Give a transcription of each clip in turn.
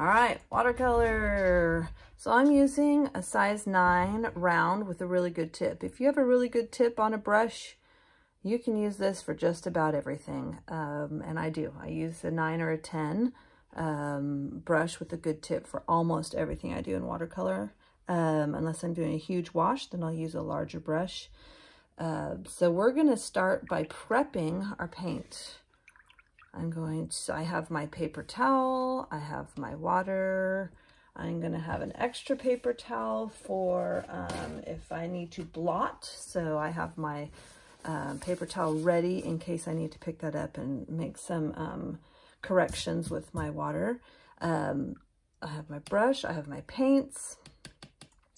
All right, watercolor. So I'm using a size 9 round with a really good tip. If you have a really good tip on a brush, you can use this for just about everything. And I do. I use a 9 or a 10 brush with a good tip for almost everything I do in watercolor. Unless I'm doing a huge wash, then I'll use a larger brush. So we're going to start by prepping our paint. I have my paper towel, I have my water. I'm going to have an extra paper towel for if I need to blot. So I have my paper towel ready in case I need to pick that up and make some corrections with my water. I have my brush, I have my paints,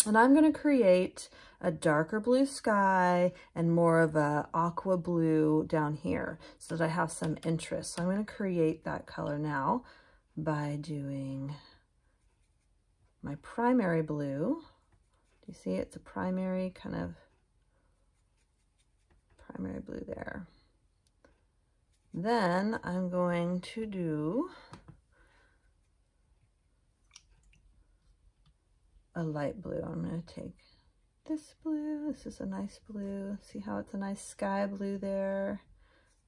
and I'm going to create a darker blue sky and more of a aqua blue down here so that I have some interest. So I'm going to create that color now by doing my primary blue. Do you see it's a primary kind of primary blue there. Then I'm going to do a light blue. I'm going to take this blue. This is a nice blue. See how it's a nice sky blue there?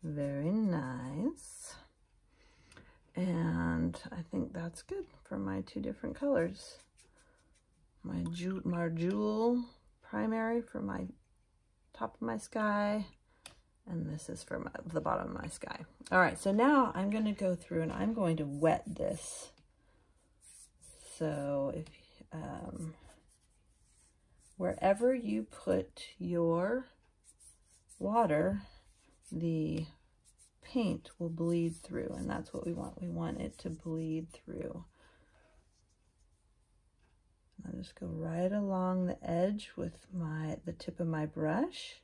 Very nice. And I think that's good for my two different colors. My jewel primary for my top of my sky, and this is for the bottom of my sky. All right, so now I'm going to go through and I'm going to wet this. So if wherever you put your water, the paint will bleed through, and that's what we want. We want it to bleed through. I'll just go right along the edge with the tip of my brush.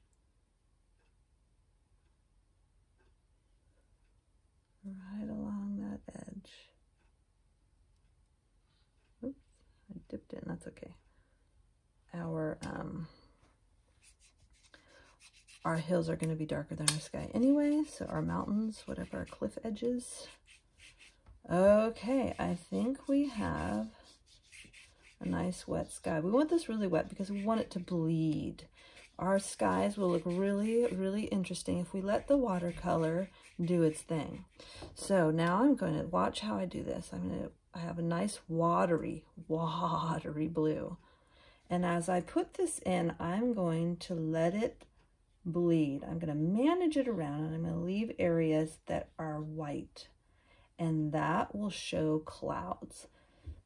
Right along that edge. Oops, I dipped it, and that's okay. Our hills are going to be darker than our sky anyway, so our mountains, whatever our cliff edges. Okay, I think we have a nice wet sky. We want this really wet because we want it to bleed. Our skies will look really, really interesting if we let the watercolor do its thing. So now I'm going to watch how I do this. I have a nice watery blue. And as I put this in, I'm going to let it bleed. I'm going to manage it around, and I'm going to leave areas that are white, and that will show clouds.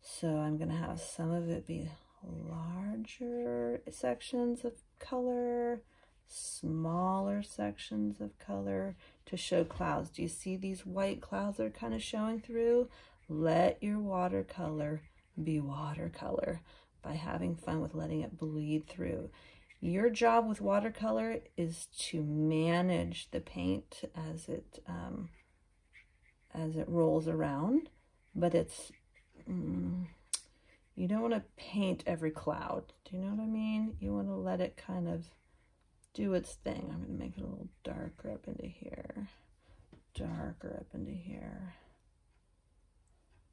So I'm going to have some of it be larger sections of color, smaller sections of color to show clouds. Do you see these white clouds that are kind of showing through? Let your watercolor be watercolor by having fun with letting it bleed through. Your job with watercolor is to manage the paint as it rolls around, but it's you don't want to paint every cloud. Do you know what I mean? You want to let it kind of do its thing. I'm going to make it a little darker up into here, darker up into here,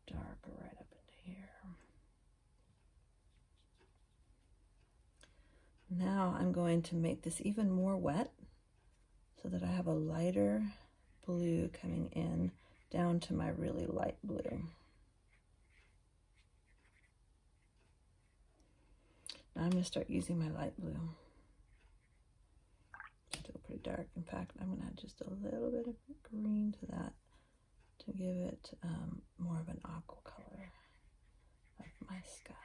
darker right up into here. Now I'm going to make this even more wet so that I have a lighter blue coming in down to my really light blue. Now I'm going to start using my light blue. Still pretty dark. In fact, I'm going to add just a little bit of green to that to give it more of an aqua color of my sky.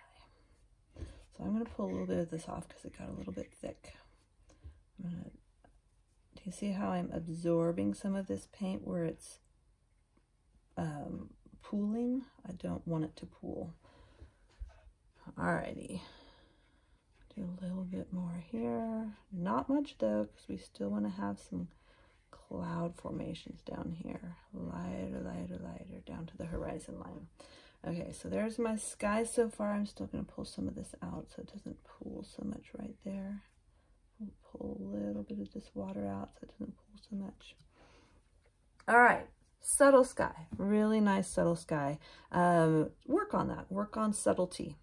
So I'm going to pull a little bit of this off because it got a little bit thick. Do you see how I'm absorbing some of this paint where it's pooling? I don't want it to pool. Alrighty. Do a little bit more here. Not much though, because we still want to have some cloud formations down here. Lighter, lighter, lighter, down to the horizon line. Okay, so there's my sky so far. I'm still going to pull some of this out so it doesn't pool so much right there. We'll pull a little bit of this water out so it doesn't pool so much. All right, Subtle sky, really nice subtle sky. Work on that, work on subtlety.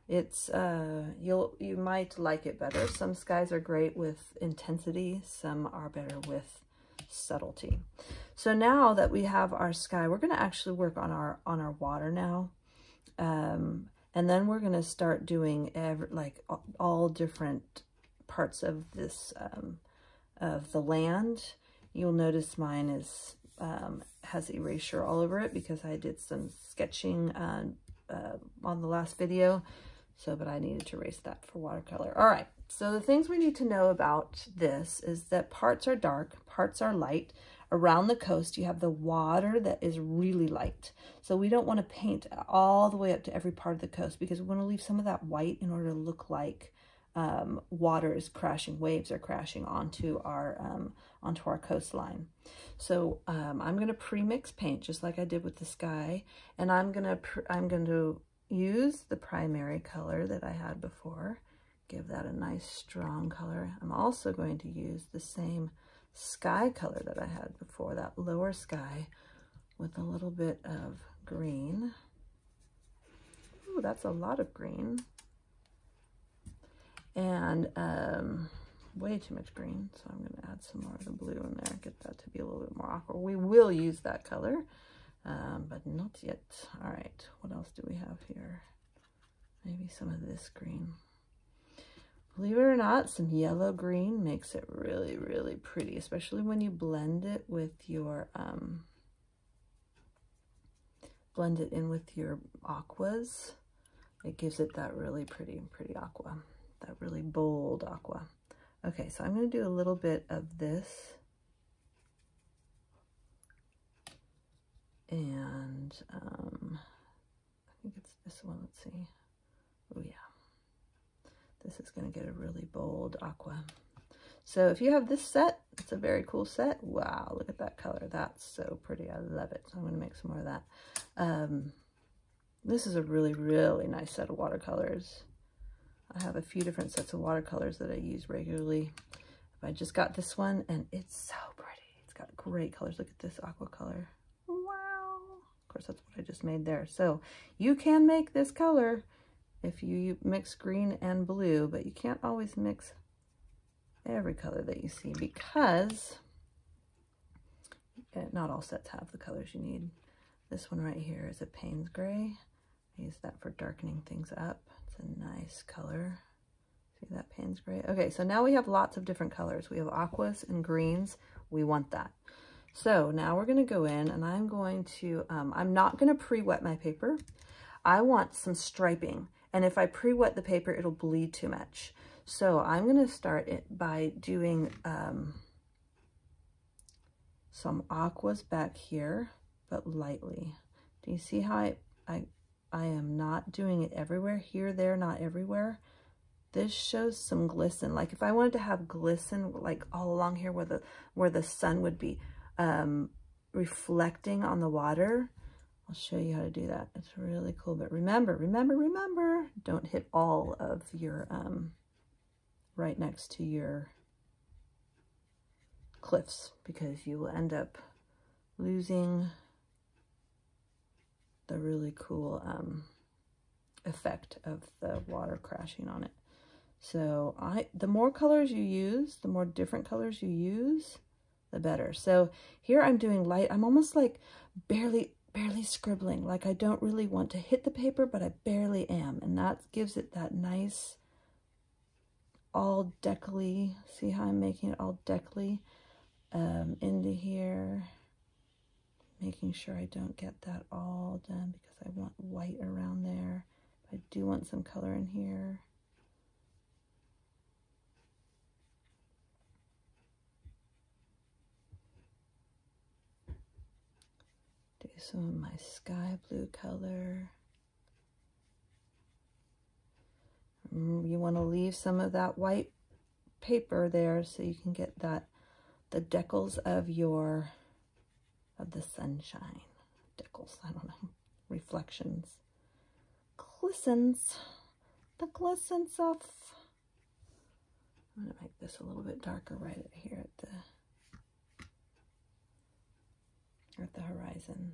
It's, you might like it better. Some skies are great with intensity, some are better with subtlety. So now that we have our sky, we're gonna actually work on our water now. And then we're gonna start doing all different parts of this, of the land. You'll notice mine is, has erasure all over it because I did some sketching on the last video. So, but I needed to erase that for watercolor. All right, so the things we need to know about this is that parts are dark, parts are light. Around the coast, you have the water that is really light. So we don't want to paint all the way up to every part of the coast because we want to leave some of that white in order to look like water is crashing, waves are crashing onto our coastline. So I'm going to pre-mix paint just like I did with the sky, and I'm going to use the primary color that I had before, give that a nice strong color. I'm also going to use the same sky color that I had before, that lower sky, with a little bit of green. Ooh, that's a lot of green. And way too much green, so I'm going to add some more of the blue in there, get that to be a little bit more awkward. We will use that color, but not yet. All right, what else do we have here? Maybe some of this green. Believe it or not, some yellow green makes it really, really pretty, especially when you blend it with your, blend it in with your aquas. It gives it that really pretty aqua, that really bold aqua. Okay, so I'm going to do a little bit of this. And I think it's this one, let's see. Oh yeah. This is going to get a really bold aqua. So if you have this set, it's a very cool set. Wow, look at that color. That's so pretty. I love it. So I'm going to make some more of that. This is a really, really nice set of watercolors. I have a few different sets of watercolors that I use regularly. I just got this one, and it's so pretty. It's got great colors. Look at this aqua color. Wow. Of course, that's what I just made there. So you can make this color if you mix green and blue, but you can't always mix every color that you see because not all sets have the colors you need. This one right here is a Payne's Gray. I use that for darkening things up. It's a nice color. See that Payne's Gray? Okay, so now we have lots of different colors. We have aquas and greens. We want that. So now we're going to go in, and I'm going to, I'm not going to pre-wet my paper. I want some striping. And if I pre-wet the paper, it'll bleed too much. So I'm going to start it by doing some aquas back here, but lightly. Do you see how I am not doing it everywhere? Here, there, not everywhere. This shows some glisten. Like if I wanted to have glisten like all along here where the sun would be reflecting on the water, I'll show you how to do that. It's really cool. But remember, don't hit all of your, right next to your cliffs, because you will end up losing the really cool effect of the water crashing on it. So the more colors you use, the more different colors you use, the better. So here I'm doing light. I'm almost like barely scribbling. Like I don't really want to hit the paper, but I barely am. And that gives it that nice all deckly. See how I'm making it all deckly into here. Making sure I don't get that all done because I want white around there. I do want some color in here. Do some of my sky blue color. You want to leave some of that white paper there so you can get that, the decals of the sunshine. Decals, I don't know. Reflections. Glistens. The glistens of. I'm going to make this a little bit darker right here at the. at the horizon.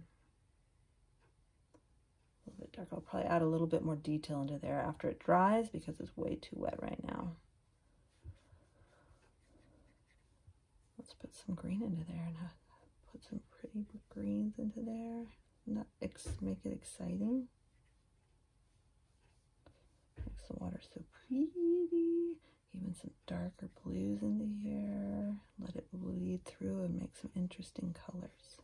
A little bit dark. I'll probably add a little bit more detail into there after it dries because it's way too wet right now. Let's put some green into there and put some pretty greens into there. Make it exciting. Makes the water so pretty. Even some darker blues into here. Let it bleed through and make some interesting colors.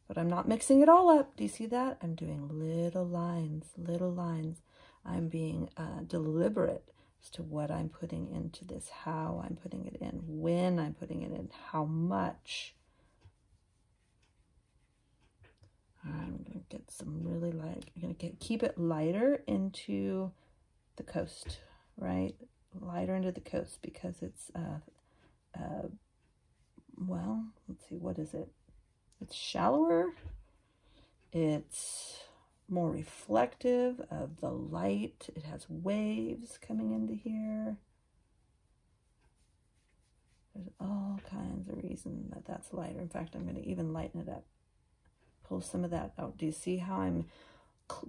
But I'm not mixing it all up. Do you see that? I'm doing little lines, little lines. I'm being deliberate as to what I'm putting into this, how I'm putting it in, when I'm putting it in, how much. I'm going to get some really light. I'm going to keep it lighter into the coast, right? Lighter into the coast because it's, well, let's see, what is it? It's shallower. It's more reflective of the light. It has waves coming into here. There's all kinds of reasons that that's lighter. In fact, I'm going to even lighten it up. Pull some of that out. Do you see how I'm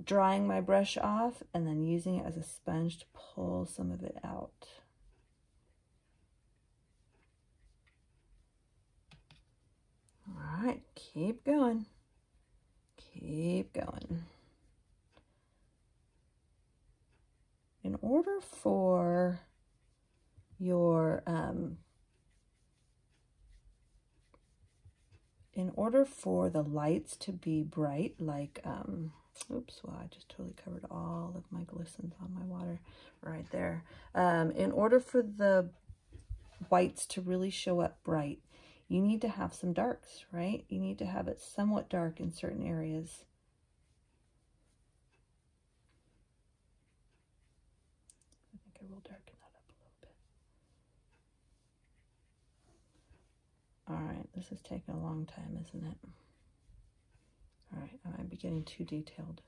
drying my brush off and then using it as a sponge to pull some of it out? All right, keep going. Keep going. In order for your the lights to be bright, like oops, well, I just totally covered all of my glistens on my water right there. In order for the whites to really show up bright, you need to have some darks, right? You need to have it somewhat dark in certain areas. I think I will darken that up a little bit. All right, this is taking a long time, isn't it? All right, I might be getting too detailed.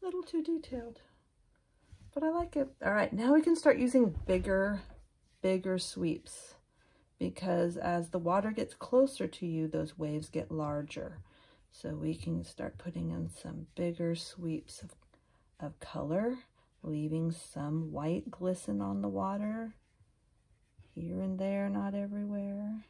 A little too detailed, but I like it. All right, now we can start using bigger sweeps, because as the water gets closer to you, those waves get larger. So we can start putting in some bigger sweeps of color, leaving some white glisten on the water, here and there, not everywhere.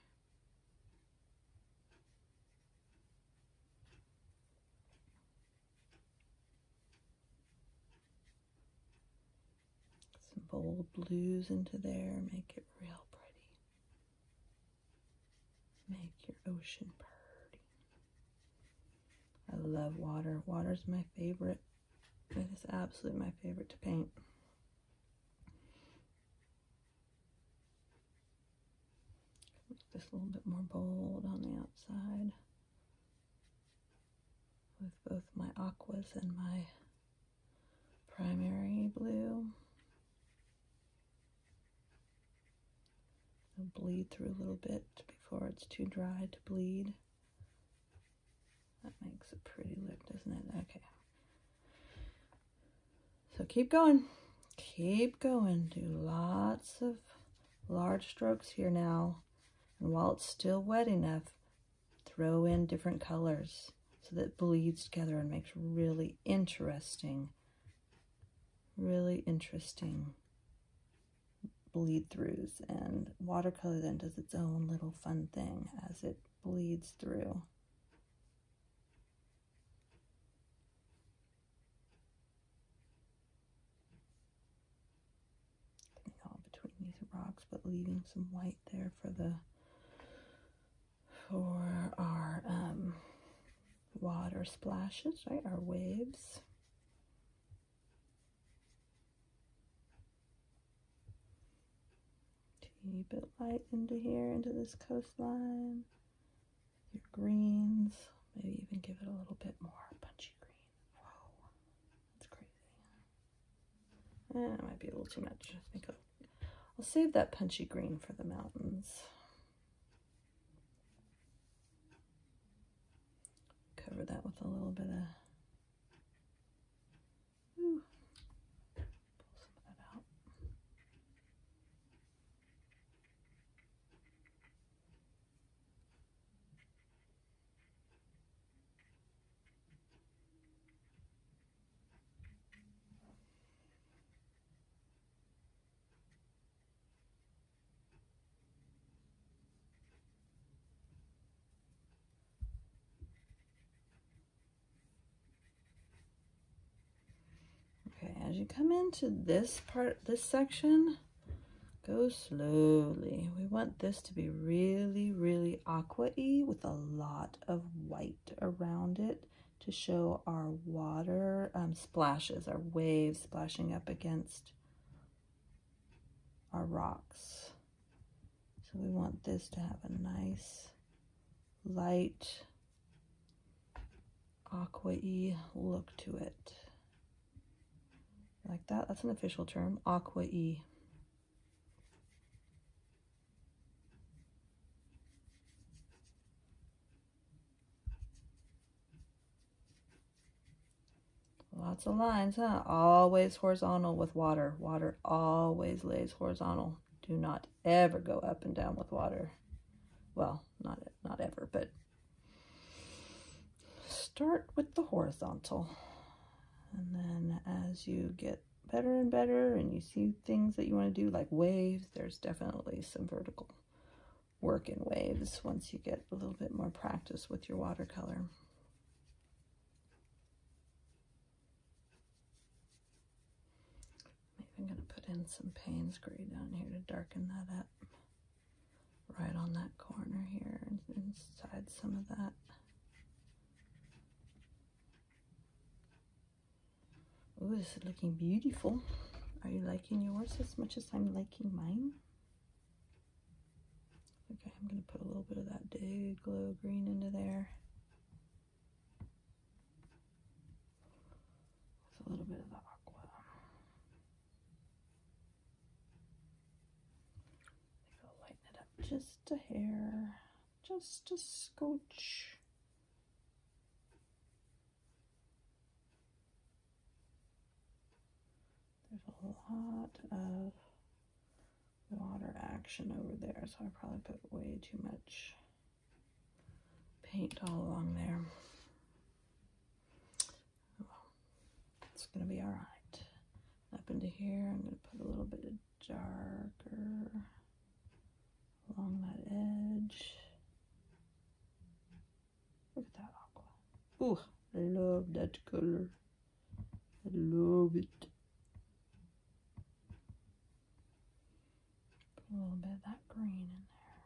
Some bold blues into there, make it real pretty. Make your ocean pretty. I love water. Water's my favorite. It is absolutely my favorite to paint. Make this a little bit more bold on the outside with both my aquas and my primary blue. It'll bleed through a little bit before it's too dry to bleed. That makes a pretty look, doesn't it? Okay. So keep going. Keep going. Do lots of large strokes here now. And while it's still wet enough, throw in different colors so that it bleeds together and makes really interesting bleed throughs. And watercolor then does its own little fun thing as it bleeds through. Getting all between these rocks, but leaving some white there for our water splashes, right? Our waves. Keep it light into here, into this coastline. Your greens, maybe even give it a little bit more punchy green. Whoa, that's crazy. That might be a little too much. I think I'll save that punchy green for the mountains. Cover that with a little bit of, pull some of that out. as you come into this part, this section, go slowly. We want this to be really, really aqua-y with a lot of white around it to show our water splashes, our waves splashing up against our rocks. So we want this to have a nice, light, aqua-y look to it. Like that, that's an official term, aqua-y. Lots of lines, huh? Always horizontal with water. Water always lays horizontal. Do not ever go up and down with water. Well, not ever, but start with the horizontal. And then as you get better and better and you see things that you want to do like waves, there's definitely some vertical work in waves once you get a little bit more practice with your watercolor. I'm going to put in some Payne's Gray down here to darken that up. Right on that corner here, and inside some of that. Ooh, this is looking beautiful. Are you liking yours as much as I'm liking mine? Okay, I'm going to put a little bit of that Day Glow green into there. With a little bit of the aqua. I think I'll lighten it up just a hair, just a scotch. There's a lot of water action over there, so I probably put way too much paint all along there. Well, it's gonna be all right. Up into here, I'm gonna put a little bit of darker along that edge. Look at that aqua. Ooh, I love that color. I love it. A little bit of that green in there.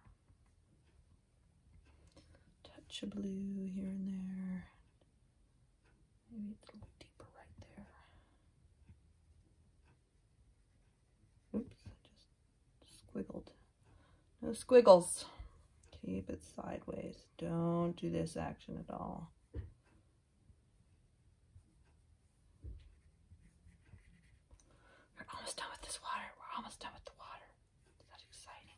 Touch of blue here and there. Maybe it's a little deeper right there. Oops, I just squiggled. No squiggles. Keep it sideways. Don't do this action at all. We're almost done with this water. We're almost done with the water. That's exciting.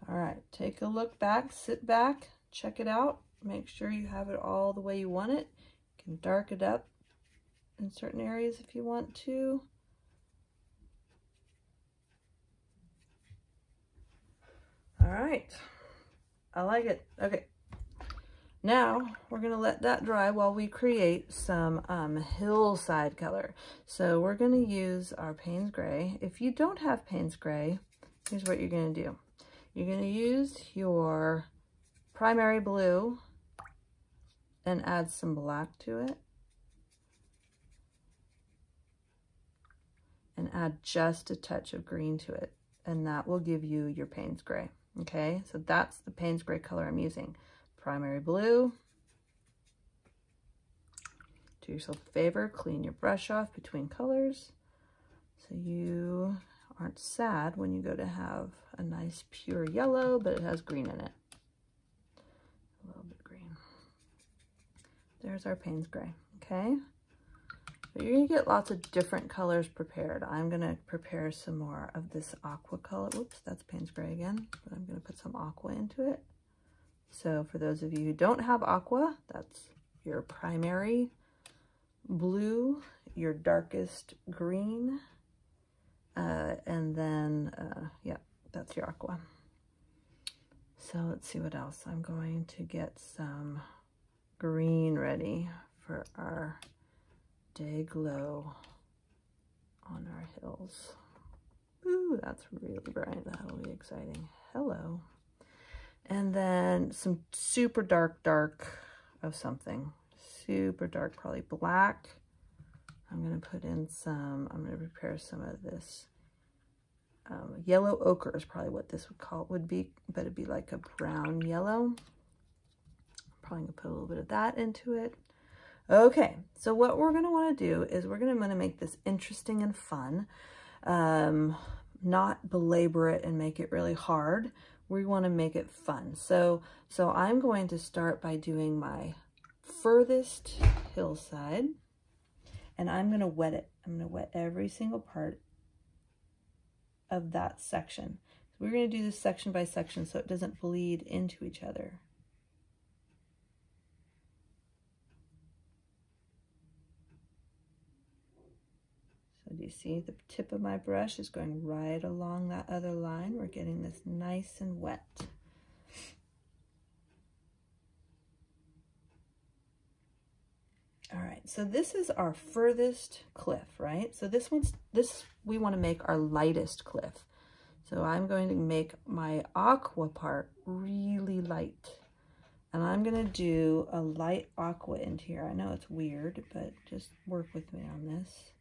All right, take a look back, sit back, check it out. Make sure you have it all the way you want it. You can dark it up in certain areas if you want to. All right, I like it. Okay, now we're gonna let that dry while we create some hillside color. So we're gonna use our Payne's Gray. If you don't have Payne's Gray, here's what you're gonna do. You're gonna use your primary blue and add some black to it. And add just a touch of green to it. And that will give you your Payne's Gray. Okay, so that's the Payne's Gray color I'm using. Primary blue. Do yourself a favor, clean your brush off between colors so you aren't sad when you go to have a nice pure yellow, but it has green in it. A little bit of green. There's our Payne's Gray, okay? So you're gonna get lots of different colors prepared. I'm gonna prepare some more of this aqua color. Whoops, that's Payne's Gray again, but I'm gonna put some aqua into it. So for those of you who don't have aqua, that's your primary blue, your darkest green, and then, yeah, that's your aqua. So let's see what else. I'm going to get some green ready for our Day Glow on our hills. Ooh, that's really bright. That'll be exciting. Hello. And then some super dark of something. Super dark, probably black. I'm going to put in some, I'm going to prepare some of this. Yellow ochre is probably what this would be, but it'd be like a brown yellow. Probably going to put a little bit of that into it. Okay, so what we're going to want to do is we're going to make this interesting and fun. Not belabor it and make it really hard. We want to make it fun. So I'm going to start by doing my furthest hillside, and I'm going to wet it. I'm going to wet every single part of that section. So we're going to do this section by section so it doesn't bleed into each other. So do you see the tip of my brush is going right along that other line? We're getting this nice and wet. All right, so this is our furthest cliff, right? So this we want to make our lightest cliff. So I'm going to make my aqua part really light. And I'm going to do a light aqua into here. I know it's weird, but just work with me on this.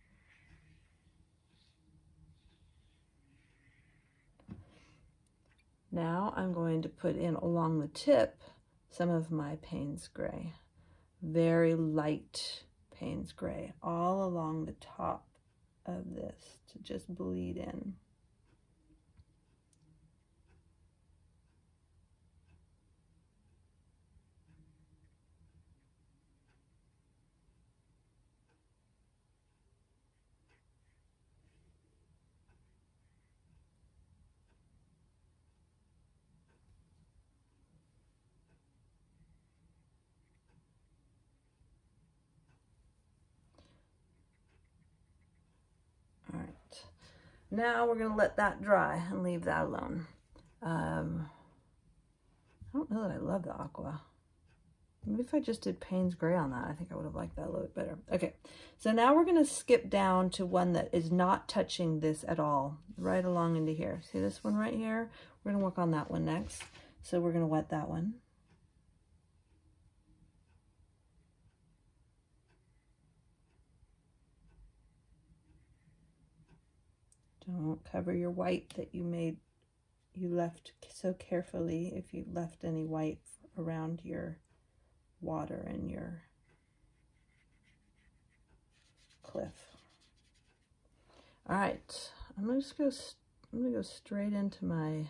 Now I'm going to put in along the tip some of my Payne's Gray. Very light Payne's Gray all along the top of this to just bleed in. All right, now we're going to let that dry and leave that alone. I don't know that I love the aqua. Maybe if I just did Payne's Gray on that, I think I would have liked that a little bit better. Okay, so now we're going to skip down to one that is not touching this at all, right along into here. See this one right here? We're going to work on that one next. So we're going to wet that one. Don't cover your white that you left so carefully if you left any white around your water and your cliff. All right, I'm gonna go straight into my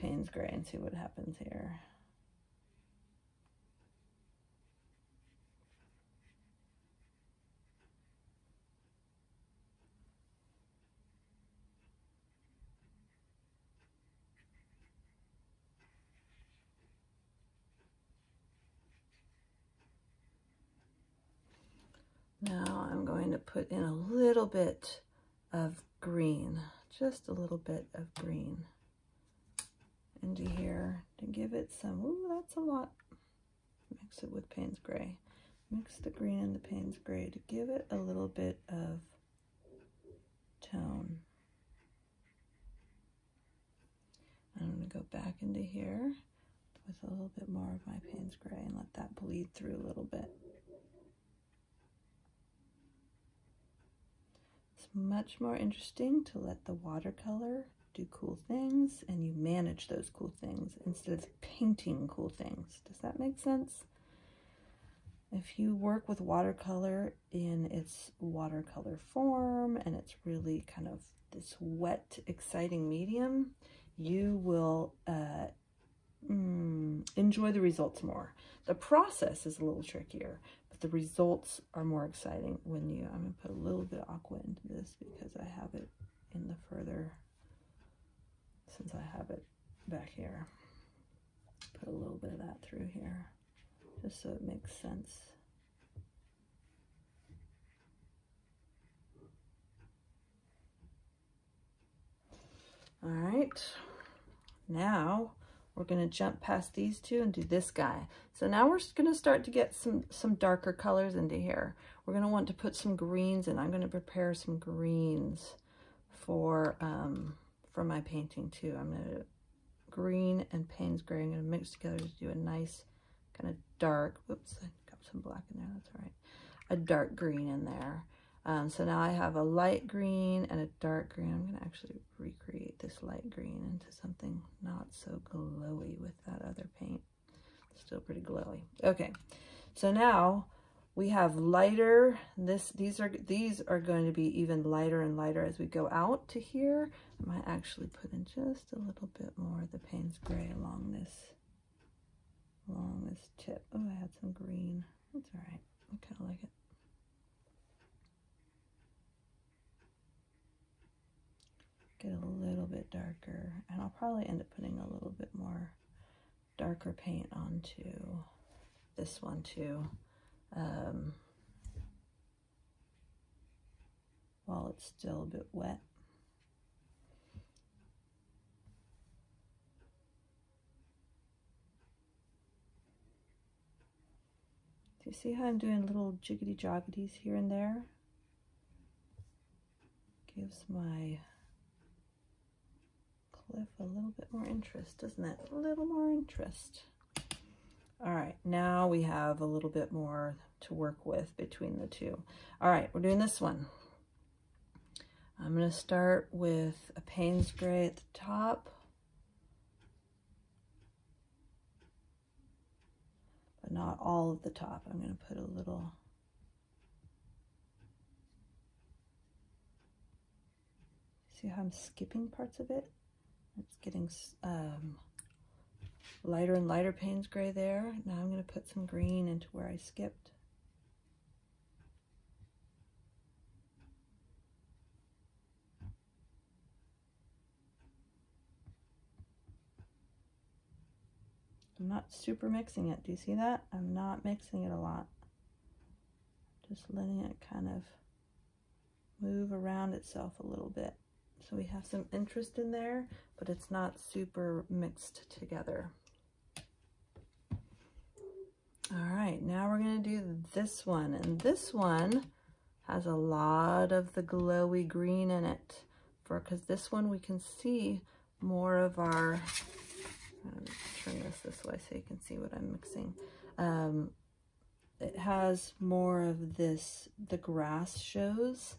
Payne's Gray and see what happens here. Now I'm going to put in a little bit of green, just a little bit of green into here to give it some, ooh, that's a lot. Mix it with Payne's Gray. Mix the green and the Payne's Gray to give it a little bit of tone. I'm going to go back into here with a little bit more of my Payne's Gray and let that bleed through a little bit. It's much more interesting to let the watercolor do cool things and you manage those cool things instead of painting cool things. Does that make sense? If you work with watercolor in its watercolor form and it's really kind of this wet, exciting medium, you will enjoy the results more. The process is a little trickier, but the results are more exciting when you, I'm going to put a little bit of aqua into this because I have it in the further, since I have it back here. Put a little bit of that through here, just so it makes sense. All right, now we're going to jump past these two and do this guy. So now we're going to start to get some darker colors into here. We're going to want to put some greens in. I'm going to prepare some greens for my painting too. I'm going to green and Payne's Gray. I'm going to mix together to do a nice kind of dark, whoops, I got some black in there, that's all right, a dark green in there. So now I have a light green and a dark green. I'm going to actually recreate this light green into something not so glowy with that other paint. Still pretty glowy. Okay, so now we have lighter. These are going to be even lighter and lighter as we go out to here. I might actually put in just a little bit more of the Payne's Gray along this tip. Oh, I had some green. That's all right. I kind of like it. Get a little bit darker, and I'll probably end up putting a little bit more darker paint onto this one too, while it's still a bit wet. Do you see how I'm doing little jiggity joggities here and there? Gives my cliff a little bit more interest, doesn't it? A little more interest. All right, now we have a little bit more to work with between the two. All right, we're doing this one. I'm going to start with a Payne's Gray at the top. But not all of the top. I'm going to put a little. See how I'm skipping parts of it? It's getting lighter and lighter Payne's Gray there. Now I'm going to put some green into where I skipped. I'm not super mixing it. Do you see that? I'm not mixing it a lot. Just letting it kind of move around itself a little bit. So we have some interest in there, but it's not super mixed together. All right, now we're going to do this one. And this one has a lot of the glowy green in it, because this one we can see more of our, I'm going to turn this way so you can see what I'm mixing. It has more of this, the grass shows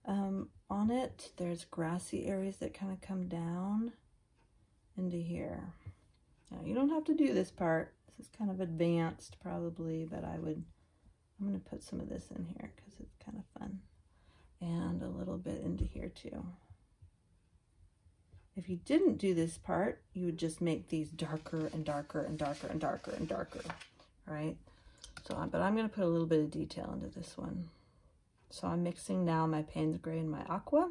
on it. There's grassy areas that kind of come down into here. Now you don't have to do this part. This is kind of advanced probably, but I'm going to put some of this in here because it's kind of fun. And a little bit into here too. If you didn't do this part, you would just make these darker and darker and darker and darker and darker, right? So, but I'm going to put a little bit of detail into this one. So I'm mixing now my Payne's Gray and my aqua.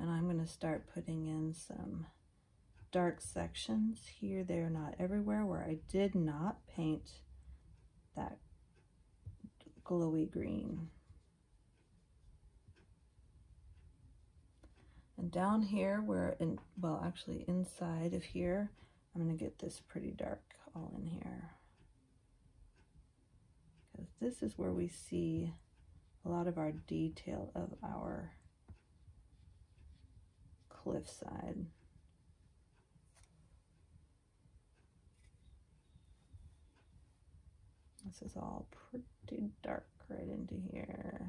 And I'm going to start putting in some dark sections here, there, not everywhere, where I did not paint that glowy green. And down here, well, actually inside of here, I'm going to get this pretty dark all in here. Because this is where we see a lot of our detail of our cliffside. This is all pretty dark right into here.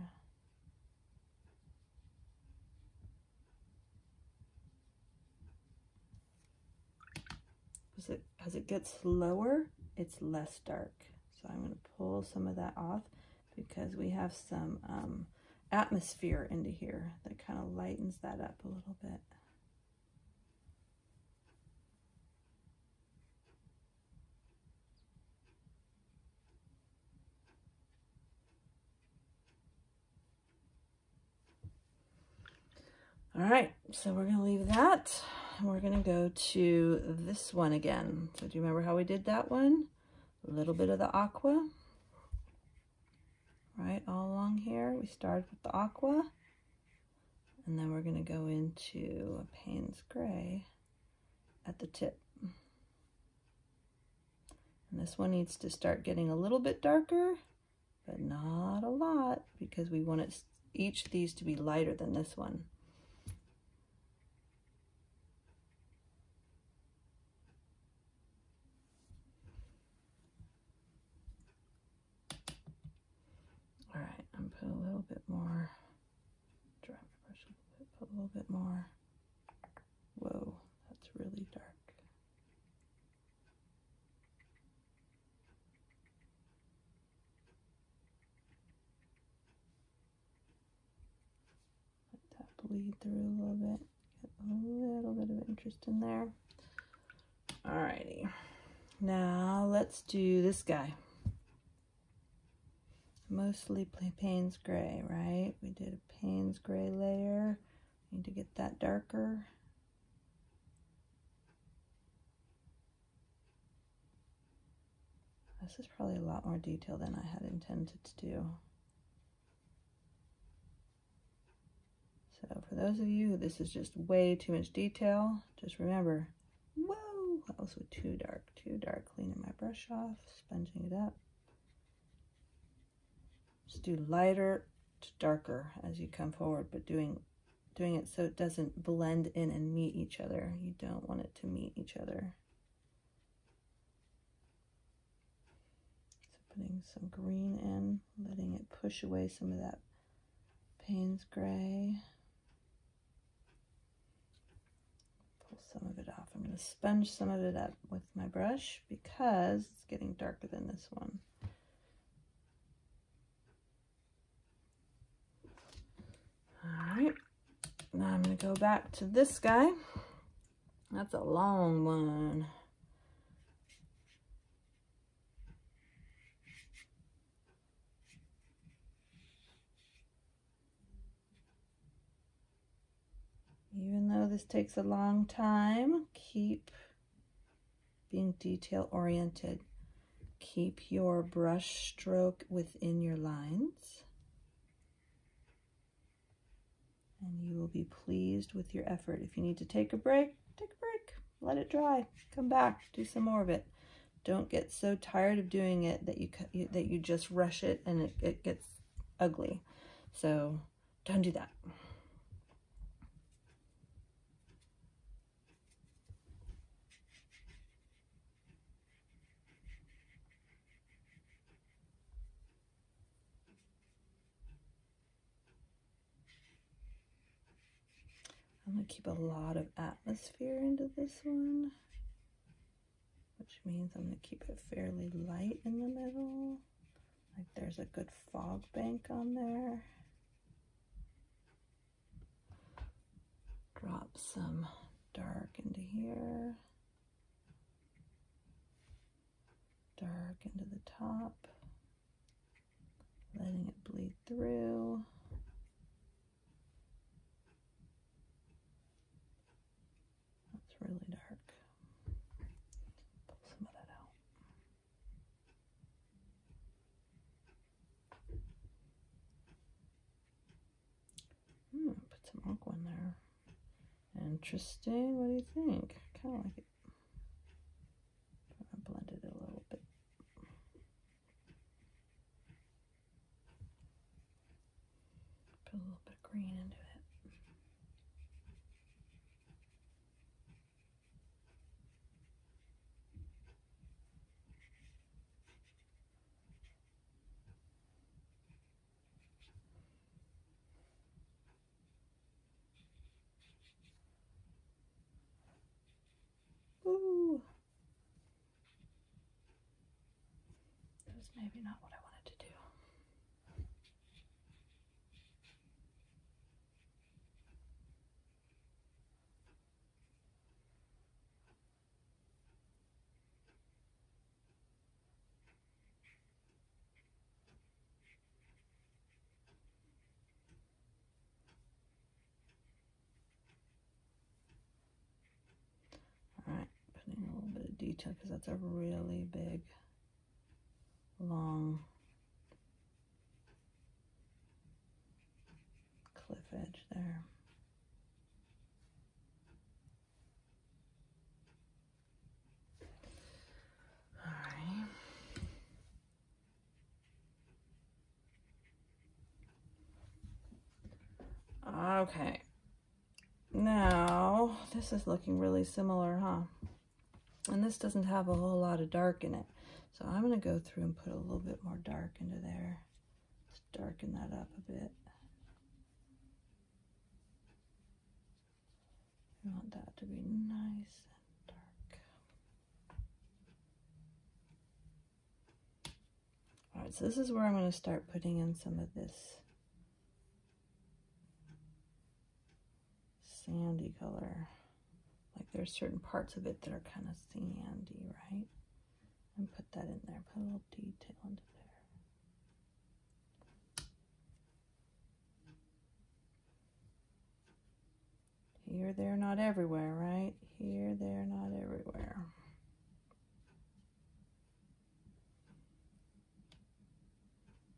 As it gets lower, it's less dark. So I'm going to pull some of that off because we have some atmosphere into here that kind of lightens that up a little bit. All right, so we're going to leave that. And we're going to go to this one again. So do you remember how we did that one? A little bit of the aqua. Right, all along here. We started with the aqua. And then we're going to go into a Payne's Gray at the tip. And this one needs to start getting a little bit darker, but not a lot, because we want each of these to be lighter than this one. more. Dry my brush a little bit, put a little bit more. Whoa, that's really dark. Let that bleed through a little bit. Get a little bit of interest in there. Alrighty. Now let's do this guy. Mostly Payne's Gray, right? We did a Payne's Gray layer. Need to get that darker. This is probably a lot more detail than I had intended to do. So for those of you, this is just way too much detail. Just remember, whoa, that was too dark, cleaning my brush off, sponging it up. Just do lighter to darker as you come forward, but doing it so it doesn't blend in and meet each other. You don't want it to meet each other. So putting some green in, letting it push away some of that Payne's Gray. Pull some of it off. I'm going to sponge some of it up with my brush because it's getting darker than this one. Alright, now I'm going to go back to this guy. That's a long one. Even though this takes a long time, keep being detail oriented. Keep your brush stroke within your lines. And you will be pleased with your effort. If you need to take a break, take a break. Let it dry. Come back. Do some more of it. Don't get so tired of doing it that you just rush it and it gets ugly. So don't do that. I'm going to keep a lot of atmosphere into this one, which means I'm going to keep it fairly light in the middle. Like there's a good fog bank on there. Drop some dark into here. Dark into the top. Letting it bleed through. Really dark. Pull some of that out. Put some aqua in there. Interesting. What do you think? I kind of like it. I'm gonna blend it a little bit. Put a little bit of green into it. Ooh. That was maybe not what I wanted to do. All right, putting a little bit of detail because that's a really big, long cliff edge there. All right. Okay. Now, this is looking really similar, huh? And this doesn't have a whole lot of dark in it. So I'm going to go through and put a little bit more dark into there. Just darken that up a bit. want that to be nice and dark. All right, so this is where I'm going to start putting in some of this sandy color. Like there's certain parts of it that are kind of sandy, right? And put that in there, put a little detail into there. Here, there, not everywhere, right? Here, there, not everywhere.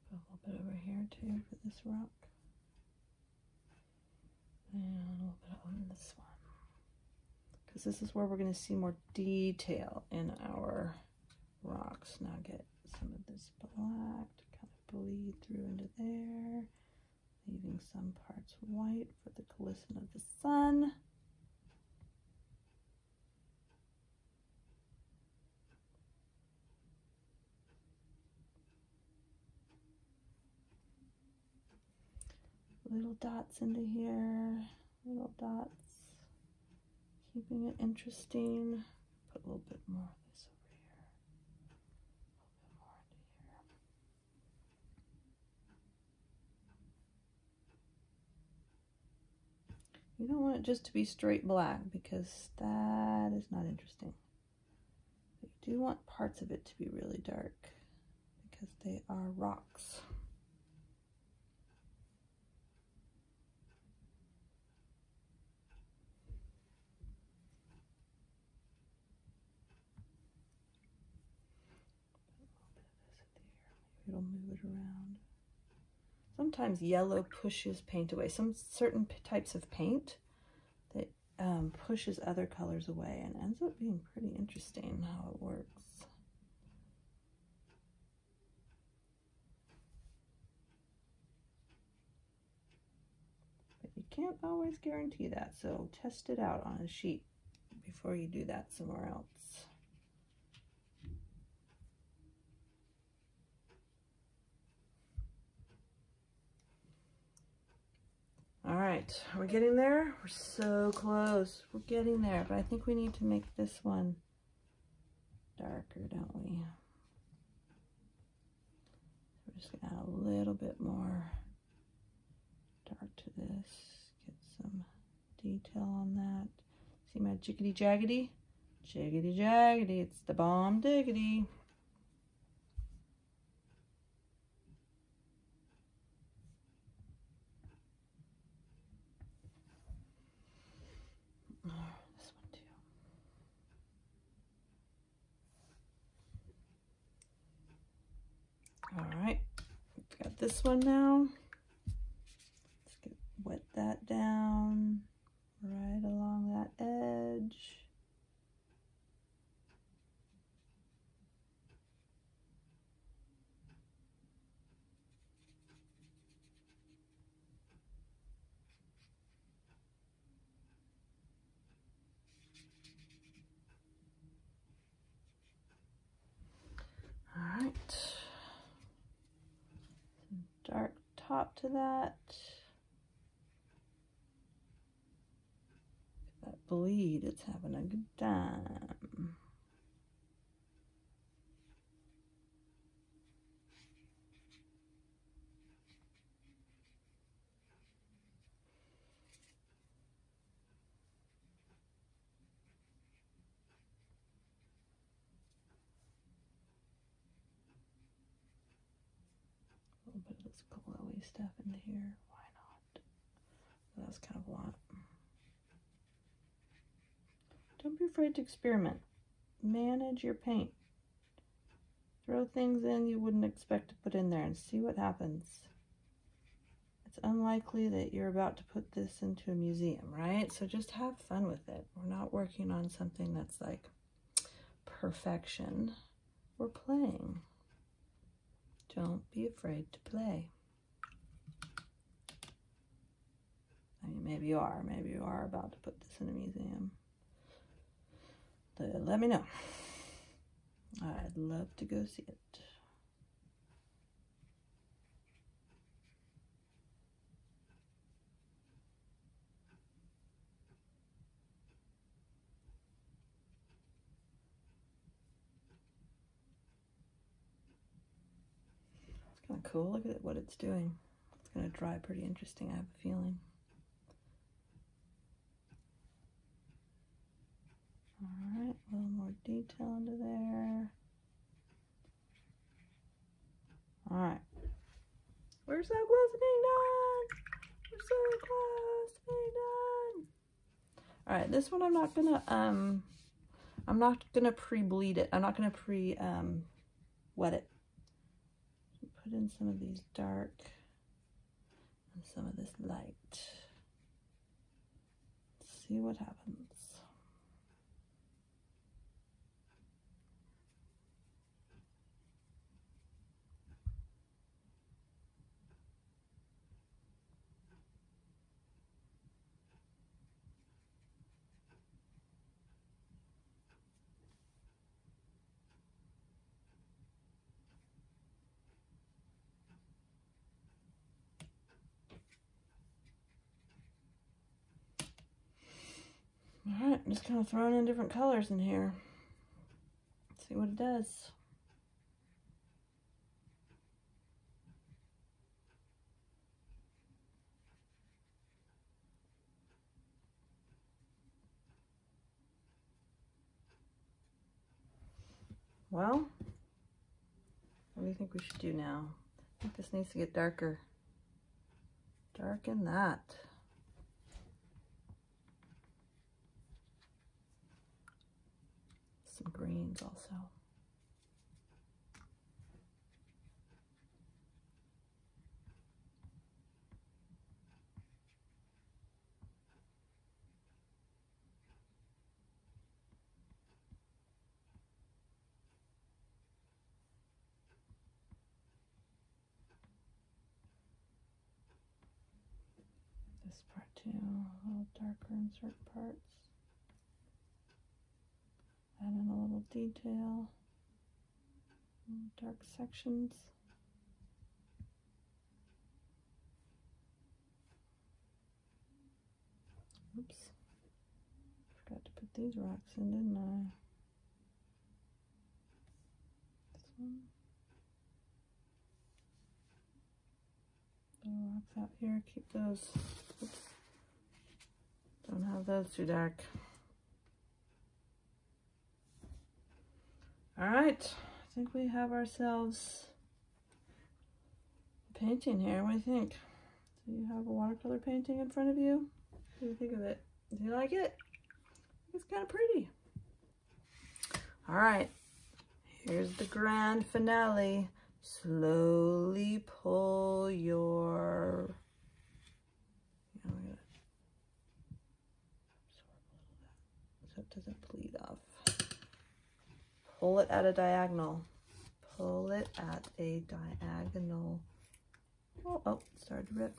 Put a little bit over here too for this rock. And a little bit on this one. Because this is where we're going to see more detail in our rocks. Now get some of this black to kind of bleed through into there, leaving some parts white for the glisten of the sun. Little dots into here, little dots, keeping it interesting. Put a little bit more of this over here, a little bit more into here. You don't want it just to be straight black because that is not interesting. But you do want parts of it to be really dark because they are rocks. It'll move it around. Sometimes yellow pushes paint away. Some certain types of paint that pushes other colors away and ends up being pretty interesting how it works. But you can't always guarantee that, so test it out on a sheet before you do that somewhere else. All right, are we getting there? We're so close. We're getting there, but I think we need to make this one darker, don't we? We're just gonna add a little bit more dark to this. Get some detail on that. See my jiggity jaggedy? Jiggity jaggedy, it's the bomb diggity. This one too. All right, we've got this one now. Let's wet that down right along that edge. All right, some dark top to that. That bleed, it's having a good time. A little bit of this glowy stuff in here. Why not? That's kind of a lot. Don't be afraid to experiment. Manage your paint. Throw things in you wouldn't expect to put in there and see what happens. It's unlikely that you're about to put this into a museum, right? So just have fun with it. We're not working on something that's like perfection. We're playing. Don't be afraid to play. I mean, maybe you are. Maybe you are about to put this in a museum. Let me know. I'd love to go see it. Kind of cool. Look at what it's doing. It's going to dry pretty interesting, I have a feeling. All right, a little more detail into there. All right. We're so close to being done. We're so close to being done. All right, this one I'm not gonna pre-bleed it. I'm not gonna wet it. Put in some of these dark and some of this light. See what happens. All right, I'm just kind of throwing in different colors in here. Let's see what it does. Well, what do you think we should do now? I think this needs to get darker. Darken that. Some greens also. This part too, a little darker in certain parts. Add in a little detail, dark sections. Oops, forgot to put these rocks in, didn't I? This one. Little rocks out here, keep those. Oops. Don't have those too dark. All right, I think we have ourselves a painting here. What do you think? Do you have a watercolor painting in front of you? What do you think of it? Do you like it? It's kind of pretty. All right, here's the grand finale. Slowly pull your, so it doesn't bleed off. Pull it at a diagonal. Pull it at a diagonal. Oh, it started to rip.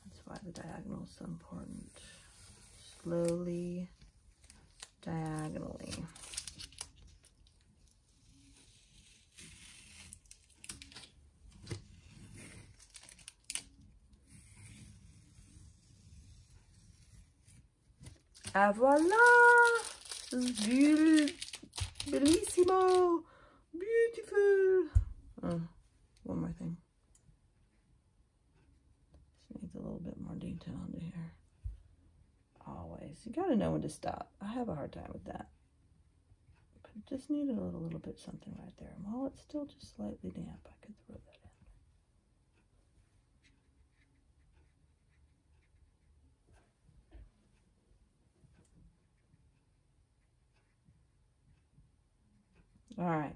That's why the diagonal is so important. Slowly, diagonally. Et voilà! Bellissimo! Beautiful! Oh, one more thing. Just needs a little bit more detail into here. Always. You gotta know when to stop. I have a hard time with that. But it just needed a little bit something right there. And while it's still just slightly damp, I could throw that in. All right,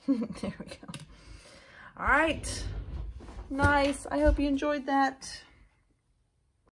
there we go. All right, nice. I hope you enjoyed that.